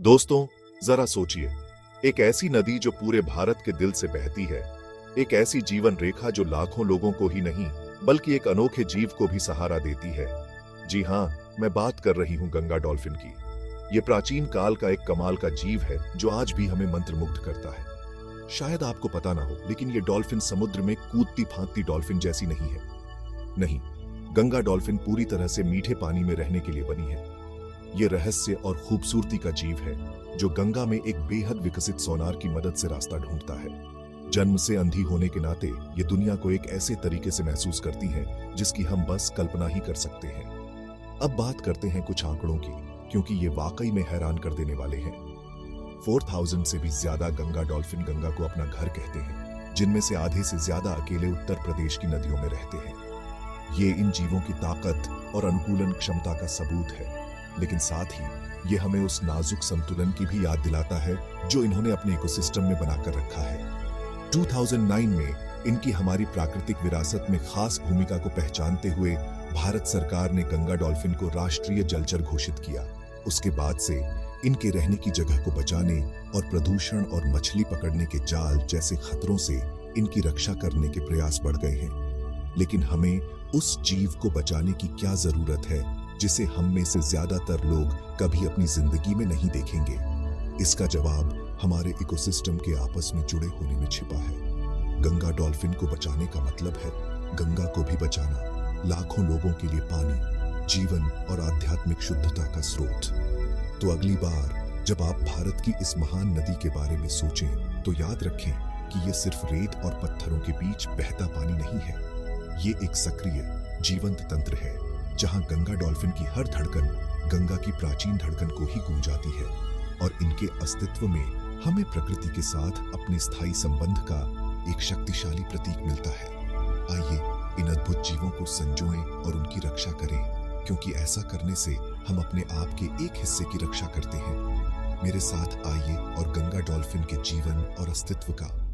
दोस्तों, जरा सोचिए, एक ऐसी नदी जो पूरे भारत के दिल से बहती है, एक ऐसी जीवन रेखा जो लाखों लोगों को ही नहीं बल्कि एक अनोखे जीव को भी सहारा देती है। जी हाँ, मैं बात कर रही हूँ गंगा डॉल्फिन की। ये प्राचीन काल का एक कमाल का जीव है जो आज भी हमें मंत्रमुग्ध करता है। शायद आपको पता ना हो, लेकिन ये डॉल्फिन समुद्र में कूदती फांदती डॉल्फिन जैसी नहीं है। नहीं, गंगा डॉल्फिन पूरी तरह से मीठे पानी में रहने के लिए बनी है। ये रहस्य और खूबसूरती का जीव है जो गंगा में एक बेहद विकसित सोनार की मदद से रास्ता ढूंढता है। जन्म से अंधी होने के नाते ये दुनिया को एक ऐसे तरीके से महसूस करती हैं जिसकी हम बस कल्पना ही कर सकते हैं। अब बात करते हैं कुछ आंकड़ों की, क्योंकि ये वाकई में हैरान कर देने वाले हैं। 4000 से भी ज्यादा गंगा डॉल्फिन गंगा को अपना घर कहते हैं, जिनमें से आधे से ज्यादा अकेले उत्तर प्रदेश की नदियों में रहते हैं। ये इन जीवों की ताकत और अनुकूलन क्षमता का सबूत है, लेकिन साथ ही ये हमें उस नाजुक संतुलन की भी याद दिलाता है जो इन्होंने अपने इकोसिस्टम में बनाकर रखा है। 2009 में इनकी हमारी प्राकृतिक विरासत में खास भूमिका को पहचानते हुए भारत सरकार ने गंगा डॉल्फिन को राष्ट्रीय जलचर घोषित किया। उसके बाद से इनके रहने की जगह को बचाने और प्रदूषण और मछली पकड़ने के जाल जैसे खतरों से इनकी रक्षा करने के प्रयास बढ़ गए हैं। लेकिन हमें उस जीव को बचाने की क्या जरूरत है जिसे हम में से ज्यादातर लोग कभी अपनी जिंदगी में नहीं देखेंगे? इसका जवाब हमारे इकोसिस्टम के आपस में जुड़े होने में छिपा है। गंगा डॉल्फिन को बचाने का मतलब है गंगा को भी बचाना, लाखों लोगों के लिए पानी, जीवन और आध्यात्मिक शुद्धता का स्रोत। तो अगली बार जब आप भारत की इस महान नदी के बारे में सोचें तो याद रखें कि ये सिर्फ रेत और पत्थरों के बीच बहता पानी नहीं है। ये एक सक्रिय जीवंत तंत्र है जहां गंगा डॉल्फिन की हर धड़कन गंगा की प्राचीन धड़कन को ही गूंजाती है, और इनके अस्तित्व में हमें प्रकृति के साथ अपने स्थायी संबंध का एक शक्तिशाली प्रतीक मिलता है। आइए इन अद्भुत जीवों को संजोएं और उनकी रक्षा करें, क्योंकि ऐसा करने से हम अपने आप के एक हिस्से की रक्षा करते हैं। मेरे साथ आइए और गंगा डॉल्फिन के जीवन और अस्तित्व का